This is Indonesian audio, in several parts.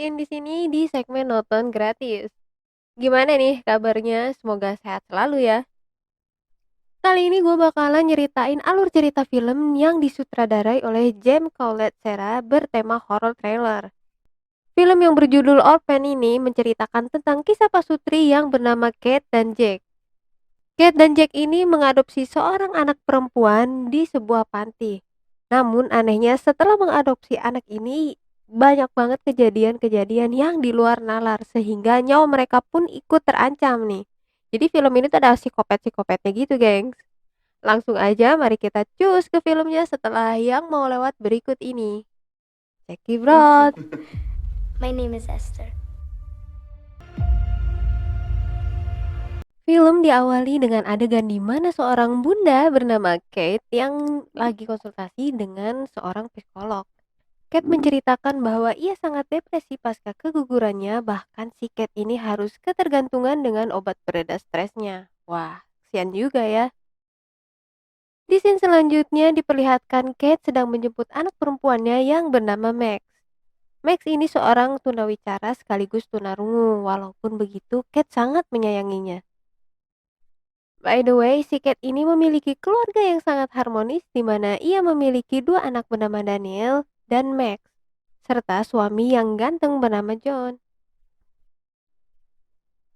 dengerin di sini di segmen nonton gratis. Gimana nih kabarnya? Semoga sehat selalu ya. Kali ini gue bakalan nyeritain alur cerita film yang disutradarai oleh James Collet Serra bertema horror trailer. Film yang berjudul Orphan ini menceritakan tentang kisah pasutri yang bernama Kate dan Jack. Kate dan Jack ini mengadopsi seorang anak perempuan di sebuah panti. Namun anehnya setelah mengadopsi anak ini banyak banget kejadian-kejadian yang di luar nalar sehingga nyawa mereka pun ikut terancam nih. Jadi film ini tuh ada psikopat-psikopatnya gitu, gengs. Langsung aja mari kita cus ke filmnya setelah yang mau lewat berikut ini. Check it out. My name is Esther. Film diawali dengan adegan di mana seorang bunda bernama Kate yang lagi konsultasi dengan seorang psikolog. Kate menceritakan bahwa ia sangat depresi pasca kegugurannya, bahkan si Kate ini harus ketergantungan dengan obat pereda stresnya. Wah, kasihan juga ya. Di scene selanjutnya diperlihatkan Kate sedang menjemput anak perempuannya yang bernama Max. Max ini seorang tunawicara sekaligus tunarungu, walaupun begitu Kate sangat menyayanginya. By the way, si Kate ini memiliki keluarga yang sangat harmonis di mana ia memiliki dua anak bernama Daniel dan Max, serta suami yang ganteng bernama John.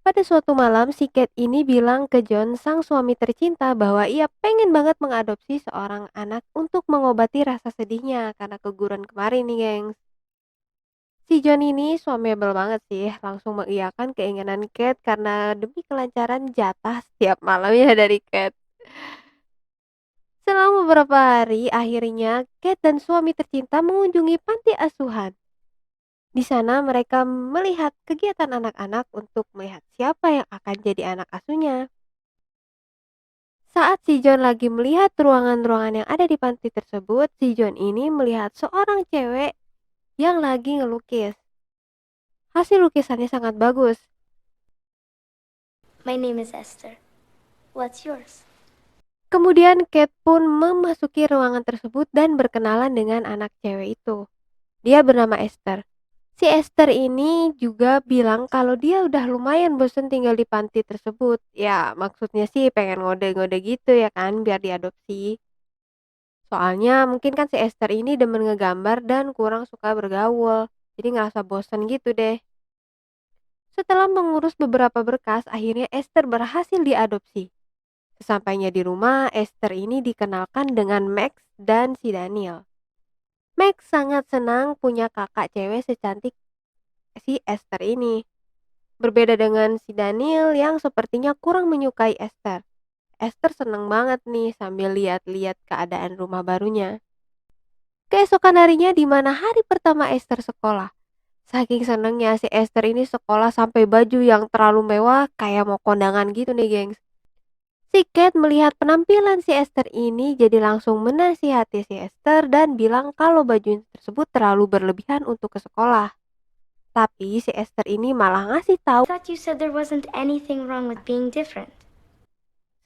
Pada suatu malam, si Kate ini bilang ke John, sang suami tercinta, bahwa ia pengen banget mengadopsi seorang anak untuk mengobati rasa sedihnya karena keguguran kemarin nih, gengs. Si John ini suamiable banget sih, langsung mengiyakan keinginan Kate karena demi kelancaran jatah setiap malamnya dari Kate. Selama beberapa hari, akhirnya Kate dan suami tercinta mengunjungi panti asuhan. Di sana mereka melihat kegiatan anak-anak untuk melihat siapa yang akan jadi anak asuhnya. Saat si John lagi melihat ruangan-ruangan yang ada di panti tersebut, si John ini melihat seorang cewek yang lagi ngelukis. Hasil lukisannya sangat bagus. My name is Esther. What's yours? Kemudian Kate pun memasuki ruangan tersebut dan berkenalan dengan anak cewek itu. Dia bernama Esther. Si Esther ini juga bilang kalau dia udah lumayan bosen tinggal di panti tersebut. Ya, maksudnya sih pengen ngode-ngode gitu ya kan, biar diadopsi. Soalnya mungkin kan si Esther ini demen ngegambar dan kurang suka bergaul. Jadi ngerasa bosen gitu deh. Setelah mengurus beberapa berkas, akhirnya Esther berhasil diadopsi. Sesampainya di rumah, Esther ini dikenalkan dengan Max dan si Daniel. Max sangat senang punya kakak cewek secantik si Esther ini. Berbeda dengan si Daniel yang sepertinya kurang menyukai Esther. Esther seneng banget nih sambil lihat-lihat keadaan rumah barunya. Keesokan harinya di mana hari pertama Esther sekolah. Saking senengnya si Esther ini sekolah sampai baju yang terlalu mewah kayak mau kondangan gitu nih, gengs. Si Kate melihat penampilan si Esther ini jadi langsung menasihati si Esther dan bilang kalau baju tersebut terlalu berlebihan untuk ke sekolah. Tapi si Esther ini malah ngasih tahu. I thought you said there wasn't anything wrong with being different.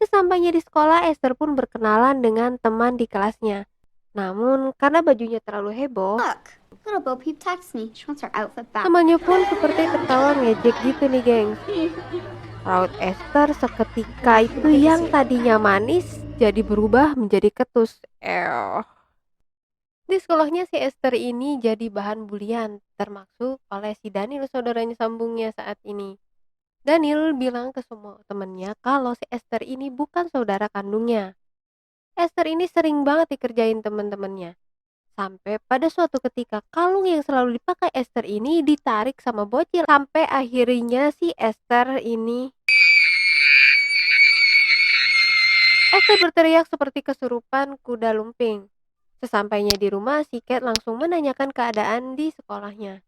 Sesampainya di sekolah, Esther pun berkenalan dengan teman di kelasnya. Namun karena bajunya terlalu heboh, Look, little Bo Peep texts me. She wants her outfit back. temannya pun seperti tertawa ngejek gitu nih, gengs. Raut Esther seketika itu yang tadinya manis jadi berubah menjadi ketus. Di sekolahnya si Esther ini jadi bahan bulian, termasuk oleh si Daniel, saudaranya sambungnya saat ini. Daniel bilang ke semua temennya kalau si Esther ini bukan saudara kandungnya. Esther ini sering banget dikerjain temen-temennya. Sampai pada suatu ketika kalung yang selalu dipakai Esther ini ditarik sama bocil. Sampai akhirnya si Esther berteriak seperti kesurupan kuda lumping. Sesampainya di rumah, si Kate langsung menanyakan keadaan di sekolahnya.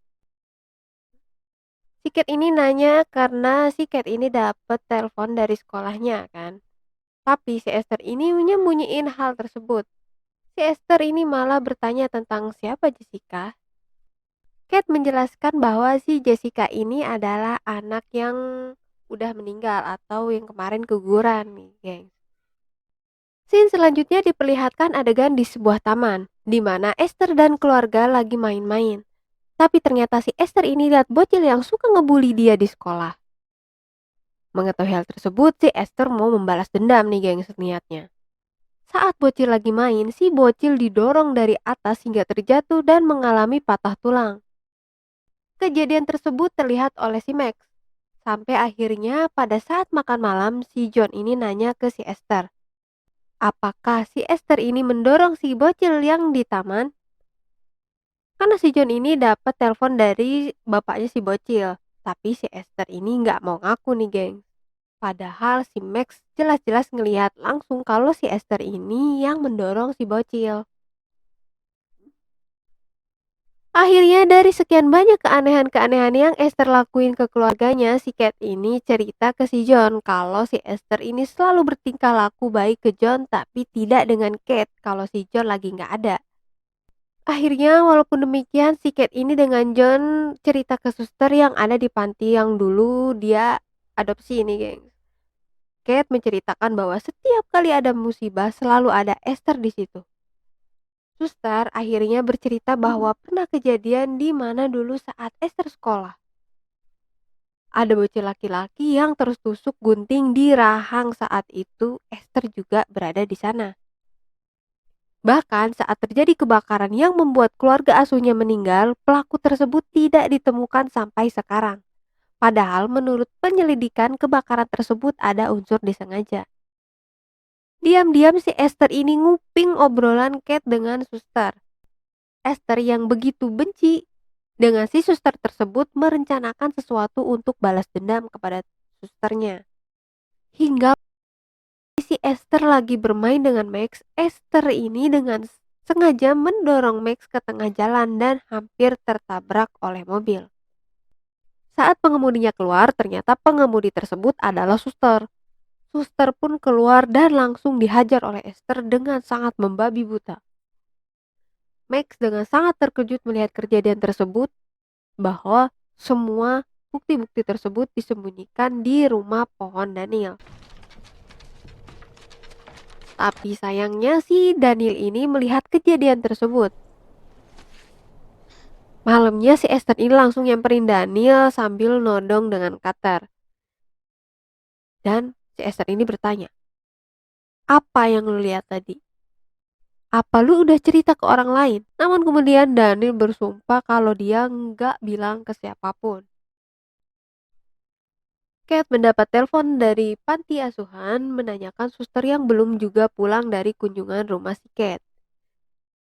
Si Kate ini nanya karena si Kate ini dapat telepon dari sekolahnya kan. Tapi si Esther ini menyembunyiin hal tersebut. Si Esther ini malah bertanya tentang siapa Jessica. Kate menjelaskan bahwa si Jessica ini adalah anak yang udah meninggal atau yang kemarin keguguran nih, gengs. Scene selanjutnya diperlihatkan adegan di sebuah taman, di mana Esther dan keluarga lagi main-main. Tapi ternyata si Esther ini lihat bocil yang suka ngebully dia di sekolah. Mengetahui hal tersebut, si Esther mau membalas dendam nih gengs niatnya. Saat bocil lagi main, si bocil didorong dari atas hingga terjatuh dan mengalami patah tulang. Kejadian tersebut terlihat oleh si Max. Sampai akhirnya pada saat makan malam, si John ini nanya ke si Esther. Apakah si Esther ini mendorong si bocil yang di taman? Karena si John ini dapat telepon dari bapaknya si bocil. Tapi si Esther ini nggak mau ngaku nih geng. Padahal si Max jelas-jelas ngelihat langsung kalau si Esther ini yang mendorong si bocil. Akhirnya dari sekian banyak keanehan-keanehan yang Esther lakuin ke keluarganya, si Kate ini cerita ke si John kalau si Esther ini selalu bertingkah laku baik ke John tapi tidak dengan Kate kalau si John lagi nggak ada. Akhirnya walaupun demikian si Kate ini dengan John cerita ke suster yang ada di panti yang dulu dia adopsi ini geng. Kate menceritakan bahwa setiap kali ada musibah selalu ada Esther di situ. Suster akhirnya bercerita bahwa pernah kejadian di mana dulu saat Esther sekolah. Ada bocil laki-laki yang terus tusuk gunting di rahang saat itu Esther juga berada di sana. Bahkan saat terjadi kebakaran yang membuat keluarga asuhnya meninggal, pelaku tersebut tidak ditemukan sampai sekarang. Padahal menurut penyelidikan kebakaran tersebut ada unsur disengaja. Diam-diam si Esther ini nguping obrolan Kate dengan suster. Esther yang begitu benci dengan si suster tersebut merencanakan sesuatu untuk balas dendam kepada susternya. Hingga si Esther lagi bermain dengan Max, Esther ini dengan sengaja mendorong Max ke tengah jalan dan hampir tertabrak oleh mobil. Saat pengemudinya keluar, ternyata pengemudi tersebut adalah suster. Suster pun keluar dan langsung dihajar oleh Esther dengan sangat membabi buta. Max dengan sangat terkejut melihat kejadian tersebut bahwa semua bukti-bukti tersebut disembunyikan di rumah pohon Daniel. Tapi sayangnya si Daniel ini melihat kejadian tersebut. Malamnya si Esther ini langsung nyamperin Daniel sambil nodong dengan cutter. Dan si Esther ini bertanya, apa yang lu lihat tadi? Apa lu udah cerita ke orang lain? Namun kemudian Daniel bersumpah kalau dia nggak bilang ke siapapun. Kate mendapat telepon dari panti asuhan menanyakan suster yang belum juga pulang dari kunjungan rumah si Kate.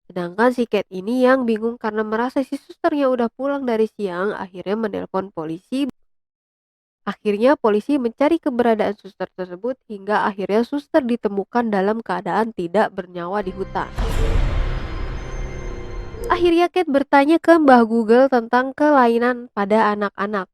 Sedangkan si Kate ini yang bingung karena merasa si susternya udah pulang dari siang, akhirnya menelpon polisi. Akhirnya polisi mencari keberadaan suster tersebut hingga akhirnya suster ditemukan dalam keadaan tidak bernyawa di hutan. Akhirnya Kate bertanya ke Mbah Google tentang kelainan pada anak-anak.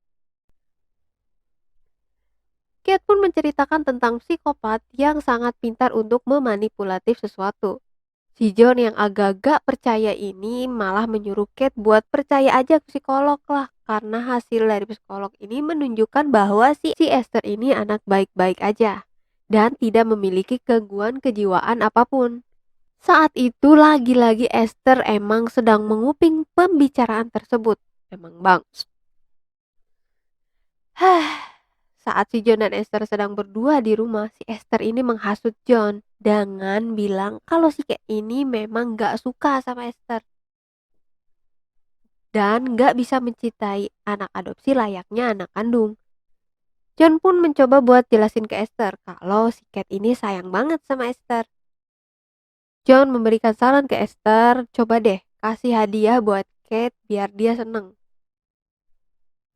Kate pun menceritakan tentang psikopat yang sangat pintar untuk memanipulatif sesuatu. Si John yang agak-agak percaya ini malah menyuruh Kate buat percaya aja ke psikolog lah. Karena hasil dari psikolog ini menunjukkan bahwa si Esther ini anak baik-baik aja. Dan tidak memiliki gangguan kejiwaan apapun. Saat itu lagi-lagi Esther emang sedang menguping pembicaraan tersebut. Emang bangs. Saat si John dan Esther sedang berdua di rumah, si Esther ini menghasut John dengan bilang kalau si Kate ini memang gak suka sama Esther. Dan gak bisa mencintai anak adopsi layaknya anak kandung. John pun mencoba buat jelasin ke Esther kalau si Kate ini sayang banget sama Esther. John memberikan saran ke Esther, coba deh kasih hadiah buat Kate biar dia seneng.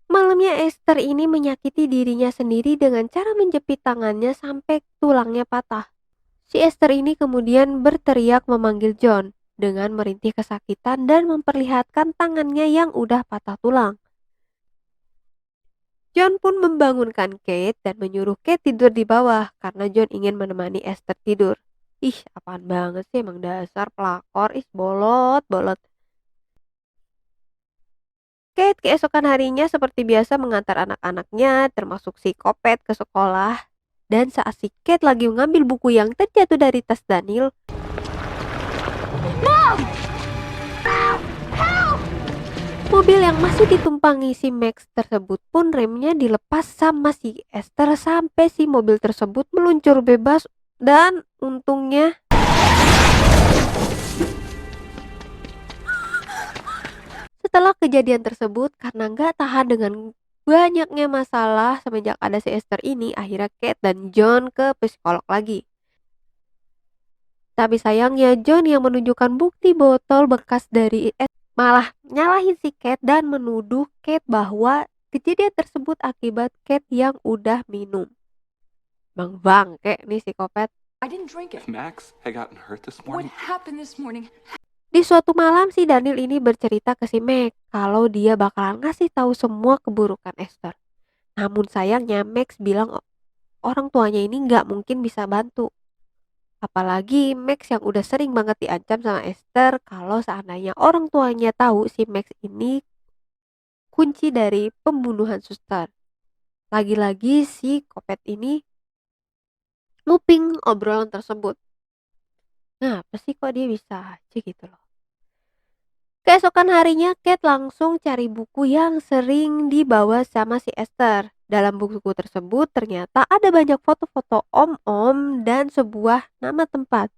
Malamnya Esther ini menyakiti dirinya sendiri dengan cara menjepit tangannya sampai tulangnya patah. Si Esther ini kemudian berteriak memanggil John dengan merintih kesakitan dan memperlihatkan tangannya yang udah patah tulang. John pun membangunkan Kate dan menyuruh Kate tidur di bawah karena John ingin menemani Esther tidur. Ih, apaan banget sih emang dasar pelakor, bolot. Kate keesokan harinya seperti biasa mengantar anak-anaknya termasuk si Kopet ke sekolah. Dan saat si Kate lagi mengambil buku yang terjatuh dari tas Daniel. Mom! Help! Mobil yang masih ditumpangi si Max tersebut pun remnya dilepas sama si Esther sampai si mobil tersebut meluncur bebas, dan untungnya setelah kejadian tersebut, karena nggak tahan dengan banyaknya masalah semenjak ada si Esther ini, akhirnya Kate dan John ke psikolog lagi. Tapi sayangnya John yang menunjukkan bukti botol bekas dari malah nyalahin si Kate dan menuduh Kate bahwa kejadian tersebut akibat Kate yang udah minum. Bang bangke nih psikopat. I didn't drink it. Max had gotten hurt this What morning. happened this morning? Di suatu malam si Daniel ini bercerita ke si Max kalau dia bakalan ngasih tahu semua keburukan Esther. Namun sayangnya Max bilang orang tuanya ini nggak mungkin bisa bantu. Apalagi Max yang udah sering banget diancam sama Esther kalau seandainya orang tuanya tahu si Max ini kunci dari pembunuhan suster. Lagi-lagi si Kopet ini nguping obrolan tersebut. Nah, apa sih kok dia bisa aja gitu loh. Keesokan harinya Kate langsung cari buku yang sering dibawa sama si Esther. Dalam buku tersebut ternyata ada banyak foto-foto om-om dan sebuah nama tempat.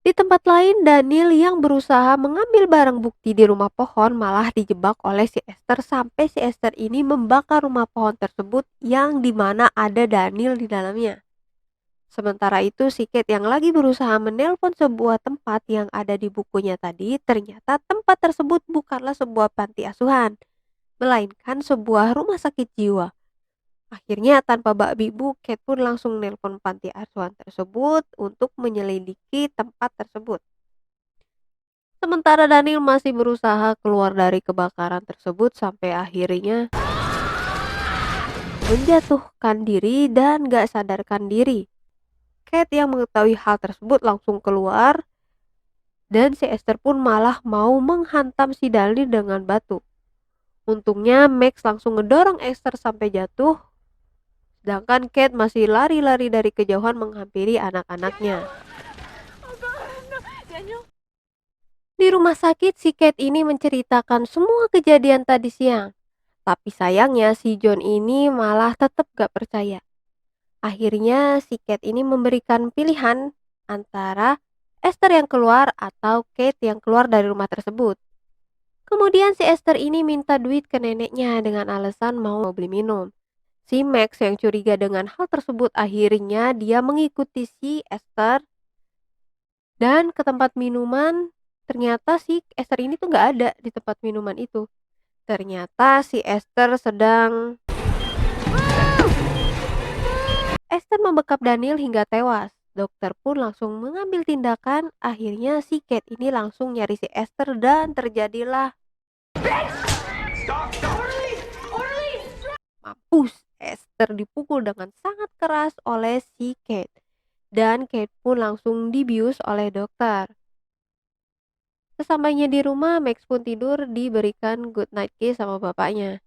Di tempat lain, Daniel yang berusaha mengambil barang bukti di rumah pohon malah dijebak oleh si Esther sampai si Esther ini membakar rumah pohon tersebut yang dimana ada Daniel di dalamnya. Sementara itu si Kate yang lagi berusaha menelpon sebuah tempat yang ada di bukunya tadi, ternyata tempat tersebut bukanlah sebuah panti asuhan, melainkan sebuah rumah sakit jiwa. Akhirnya tanpa babi bu, Kate pun langsung nelpon panti asuhan tersebut untuk menyelidiki tempat tersebut. Sementara Daniel masih berusaha keluar dari kebakaran tersebut sampai akhirnya menjatuhkan diri dan gak sadarkan diri. Kate yang mengetahui hal tersebut langsung keluar dan si Esther pun malah mau menghantam si Daniel dengan batu. Untungnya Max langsung ngedorong Esther sampai jatuh, sedangkan Kate masih lari-lari dari kejauhan menghampiri anak-anaknya. Di rumah sakit si Kate ini menceritakan semua kejadian tadi siang. Tapi sayangnya si John ini malah tetap gak percaya. Akhirnya si Kate ini memberikan pilihan antara Esther yang keluar atau Kate yang keluar dari rumah tersebut. Kemudian si Esther ini minta duit ke neneknya dengan alasan mau beli minum. Si Max yang curiga dengan hal tersebut akhirnya dia mengikuti si Esther dan ke tempat minuman. Ternyata si Esther ini tuh gak ada di tempat minuman itu. Ternyata si Esther membekap Daniel hingga tewas. Dokter pun langsung mengambil tindakan. Akhirnya si Kate ini langsung nyari si Esther dan terjadilah mampus. Esther dipukul dengan sangat keras oleh si Kate. Dan Kate pun langsung dibius oleh dokter. Sesampainya di rumah, Max pun tidur diberikan good night kiss sama bapaknya.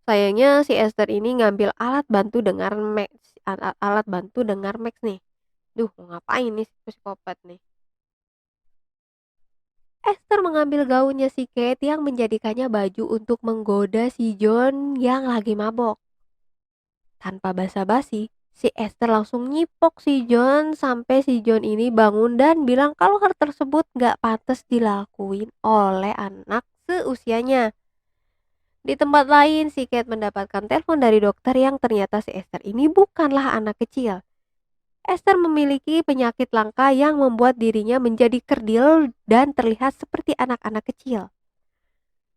Sayangnya si Esther ini ngambil alat bantu dengar Max nih. Duh, mau ngapain nih si psikopat nih. Esther mengambil gaunnya si Kate yang menjadikannya baju untuk menggoda si John yang lagi mabok. Tanpa basa-basi, si Esther langsung nyipok si John sampai si John ini bangun dan bilang kalau hal tersebut gak pantas dilakuin oleh anak seusianya. Di tempat lain, si Kate mendapatkan telepon dari dokter yang ternyata si Esther ini bukanlah anak kecil. Esther memiliki penyakit langka yang membuat dirinya menjadi kerdil dan terlihat seperti anak-anak kecil.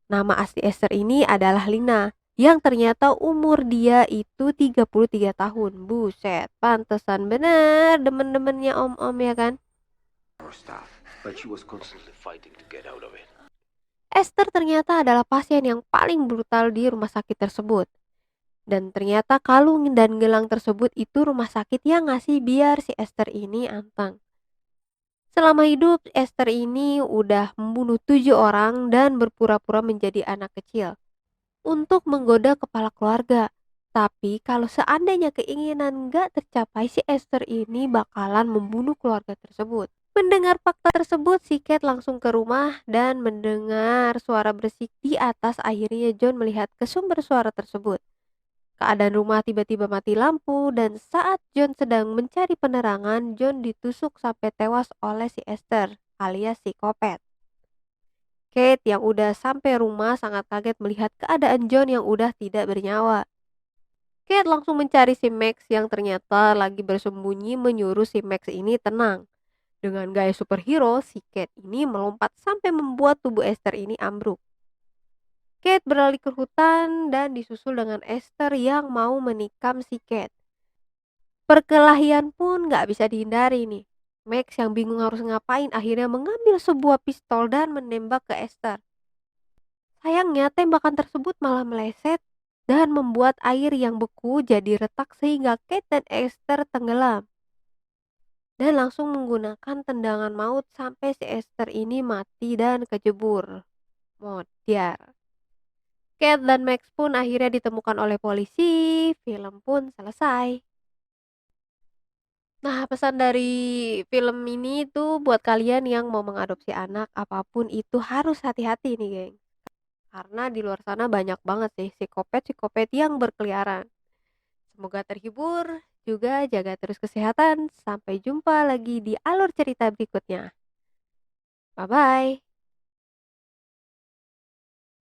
Nama asli Esther ini adalah Lina, yang ternyata umur dia itu 33 tahun. Buset, pantesan bener demen-demennya om-om ya kan? Esther ternyata adalah pasien yang paling brutal di rumah sakit tersebut. Dan ternyata kalung dan gelang tersebut itu rumah sakit yang ngasih biar si Esther ini anteng. Selama hidup, Esther ini udah membunuh 7 orang dan berpura-pura menjadi anak kecil untuk menggoda kepala keluarga. Tapi kalau seandainya keinginan gak tercapai, si Esther ini bakalan membunuh keluarga tersebut. Mendengar fakta tersebut, si Kate langsung ke rumah dan mendengar suara berisik di atas. Akhirnya John melihat ke sumber suara tersebut. Keadaan rumah tiba-tiba mati lampu dan saat John sedang mencari penerangan, John ditusuk sampai tewas oleh si Esther alias si Kopet. Kate yang udah sampai rumah sangat kaget melihat keadaan John yang udah tidak bernyawa. Kate langsung mencari si Max yang ternyata lagi bersembunyi, menyuruh si Max ini tenang. Dengan gaya superhero, si Kate ini melompat sampai membuat tubuh Esther ini ambruk. Kate berlari ke hutan dan disusul dengan Esther yang mau menikam si Kate. Perkelahian pun gak bisa dihindari nih. Max yang bingung harus ngapain akhirnya mengambil sebuah pistol dan menembak ke Esther. Sayangnya tembakan tersebut malah meleset dan membuat air yang beku jadi retak sehingga Kate dan Esther tenggelam. Dan langsung menggunakan tendangan maut sampai si Esther ini mati dan kejebur. Modiar. Kate dan Max pun akhirnya ditemukan oleh polisi. Film pun selesai. Nah, pesan dari film ini tuh buat kalian yang mau mengadopsi anak, apapun itu harus hati-hati nih, geng. Karena di luar sana banyak banget sih psikopat-psikopat yang berkeliaran. Semoga terhibur, juga jaga terus kesehatan. Sampai jumpa lagi di alur cerita berikutnya. Bye-bye.